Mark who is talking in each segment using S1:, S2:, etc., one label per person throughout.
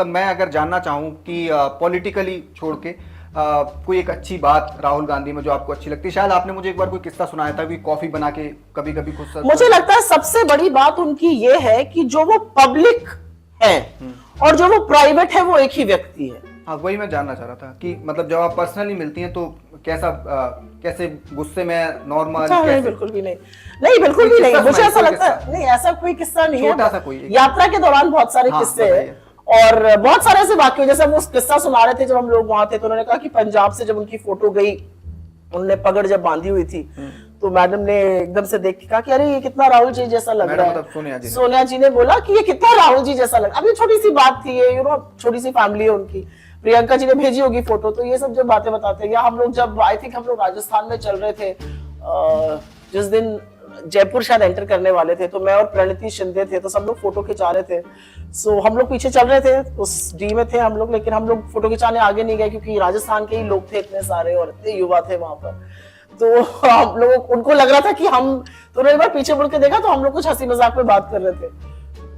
S1: तब मैं अगर जानना चाहूँ कि पॉलिटिकली छोड़ के कोई एक अच्छी बात राहुल गांधी में जो आपको अच्छी लगती है, शायद आपने मुझे एक बार कोई किस्सा सुनाया था कि कॉफी बना के कभी कभी खुद से।
S2: मुझे लगता है सबसे बड़ी बात उनकी ये है कि जो वो पब्लिक है और जो वो प्राइवेट है वो एक ही व्यक्ति है।
S1: हाँ, वही मैं जानना चाह रहा था कि मतलब जब आप पर्सनली मिलती हैं तो कैसा कैसे गुस्से में नॉर्मल?
S2: नहीं बिल्कुल भी नहीं, नहीं बिल्कुल भी नहीं। मुझे ऐसा लगता है नहीं, ऐसा कोई किस्सा नहीं है।
S1: छोटा सा कोई
S2: यात्रा के दौरान बहुत सारे किस्से हैं और बहुत सारे ऐसे वाक्य, जैसे वो किस्सा सुना रहे थे जब हम लोग वहां थे, तो उन्होंने कहा कि पंजाब से जब उनकी फोटो गई, उन्होंने पगड़ जब बांधी हुई थी, तो मैडम ने एकदम से देख के कहा कि अरे ये कितना राहुल जी जैसा लग रहा है। सोनिया जी ने बोला कि ये कितना राहुल जी जैसा लग रहा है। अभी छोटी सी बात थी ये, छोटी सी फैमिली है उनकी। प्रियंका जी ने भेजी होगी फोटो, तो ये सब जब बातें बताते हैं। या हम लोग जब आई थिंक हम लोग राजस्थान में चल रहे थे, जिस दिन जयपुर शायद एंटर करने वाले थे, तो मैं और प्रणति शिंदे थे, तो सब लोग फोटो खिंचा रहे थे। सो हम लोग पीछे चल रहे थे, उस डी में थे हम लोग, लेकिन हम लोग फोटो खिंचाने आगे नहीं गए क्योंकि राजस्थान के ही लोग थे इतने सारे और इतने युवा थे वहां पर। तो हम लोग, उनको लग रहा था कि हम, तो एक बार पीछे मुड़ के देखा तो हम लोग कुछ हंसी मजाक में बात कर रहे थे,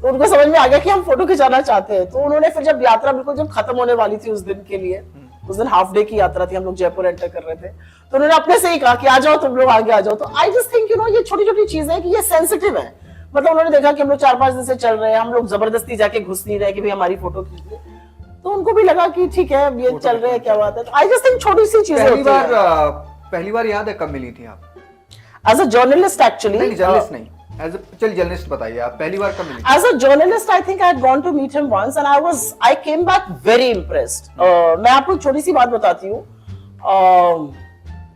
S2: तो उनको समझ में आ गया कि हम फोटो खिंचाना चाहते हैं। तो उन्होंने फिर जब यात्रा बिल्कुल जब खत्म होने वाली थी उस दिन के लिए, उस दिन हाफ डे की यात्रा थी, हम लोग जयपुर एंटर कर रहे थे, तो उन्होंने अपने से ही कहा कि आ जाओ तुम लोग आगे आ जाओ। तो आई जस्ट थिंक ये छोटी छोटी चीजें कि ये सेंसिटिव है। मतलब उन्होंने देखा कि हम लोग 4-5 दिन से चल रहे हैं, हम लोग जबरदस्ती जाके घुस नहीं रहे कि भाई हमारी फोटो खींच, तो उनको भी लगा कि ठीक है ये चल रहे हैं, क्या बात है। आई जस्ट थिंक छोटी सी चीजें।
S1: पहली बार याद है कब मिली थी आप?
S2: As a journalist actually.
S1: Journalist नहीं, चल जर्नलिस्ट बताइए, आप पहली बार कब मिली?
S2: As a journalist, I think I had gone to meet him once, and I came back very impressed. मैं आपको छोटी सी बात बताती हूँ।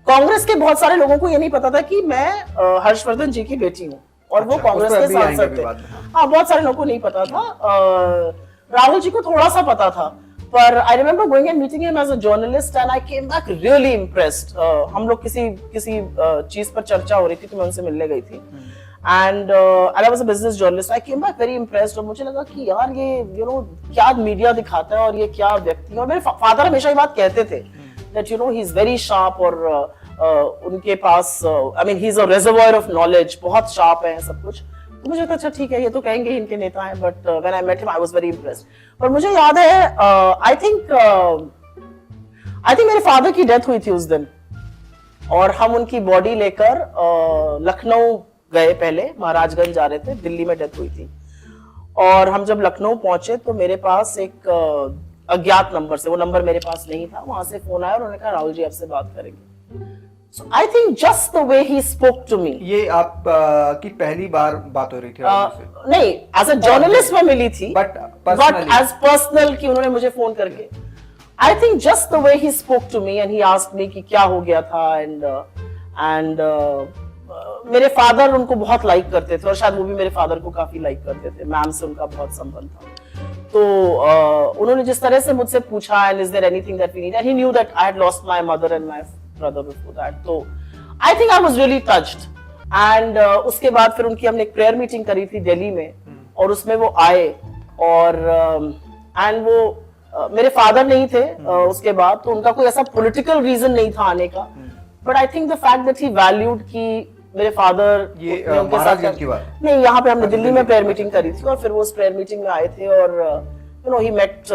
S2: कांग्रेस के बहुत सारे लोगों को ये नहीं पता था कि मैं हर्षवर्धन जी की बेटी हूँ और वो कांग्रेस के सांसद थे। हाँ, बहुत सारे लोगों को नहीं पता था। राहुल जी को थोड़ा सा पता था, पर I remember going and meeting him as a journalist, and I came back really impressed. हम लोग किसी चीज पर चर्चा हो रही थी, तो मैं उनसे मिलने गई थी। And I was a business journalist. I came back very impressed और मुझे लगा कि यार ये क्या मीडिया दिखाता है और ये क्या व्यक्ति है। और मेरे फादर हमेशा ये बात कहते थे that he is very sharp और उनके पास I mean he is a reservoir of knowledge, बहुत शार्प है सब कुछ। तो मुझे तो अच्छा ठीक है, ये तो कहेंगे ही इनके नेता हैं, but when I met him I was very impressed. पर मुझे याद है I think मेरे फादर की डेथ हुई थी उस दिन और हम उनकी बॉडी लेकर लखनऊ गए। पहले महाराजगंज जा रहे थे, दिल्ली में डेथ हुई थी, और हम जब लखनऊ पहुंचे तो मेरे पास एक अज्ञात नंबर से, वो नंबर मेरे पास नहीं था, वहां से फोन आया और उन्होंने कहा राहुल जी आपसे बात करेंगे। So I think just the way he spoke to me.
S1: ये आप की पहली बार बात हो रही थी से?
S2: नहीं, एज अ जर्नलिस्ट में मिली थी,
S1: बट
S2: एज पर्सनल कि उन्होंने मुझे फोन करके, I think just the way he spoke to me and he asked me कि क्या हो गया था। एंड मेरे फादर उनको बहुत लाइक करते थे और शायद वो भी मेरे फादर को काफी लाइक करते थे। मैम से उनका बहुत संबंध था। तो उन्होंने जिस तरह से मुझसे पूछा, and is there anything that we need, and he knew that I had lost my mother and my brother before that. तो I think I was really touched. And उसके बाद फिर उनकी हमने एक प्रेयर मीटिंग करी थी दिल्ली में, और उसमें वो आए और एंड वो मेरे फादर नहीं थे उसके बाद, तो उनका कोई ऐसा पॉलिटिकल रीजन नहीं था आने का, but I think the fact that he valued कि मेरे फादर
S1: ये महाराजगंज की बात
S2: नहीं, यहाँ पे हमने दिल्ली में प्रेयर मीटिंग करी थी और फिर वो उस प्रेयर मीटिंग में आए थे और he met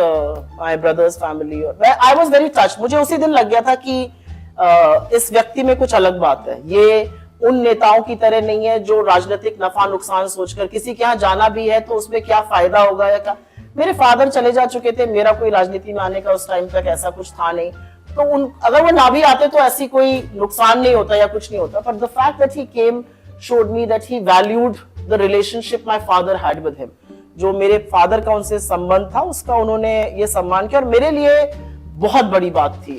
S2: my brother's family और I was very touched। मुझे उसी दिन लग गया था कि इस व्यक्ति में कुछ अलग बात है। ये उन नेताओं की तरह नहीं है जो राजनीतिक नफा नुकसान सोचकर किसी के यहाँ जाना भी है तो उसमें क्या फायदा होगा या क्या। मेरे फादर चले जा चुके थे, मेरा कोई राजनीति में आने का उस टाइम तक ऐसा कुछ था नहीं, तो अगर वो ना भी आते तो ऐसी कोई नुकसान नहीं होता या कुछ नहीं होता। पर the fact that he came showed me that he valued the relationship my father had with him. जो मेरे फादर का उनसे संबंध था उसका उन्होंने ये सम्मान किया और मेरे लिए बहुत बड़ी बात थी।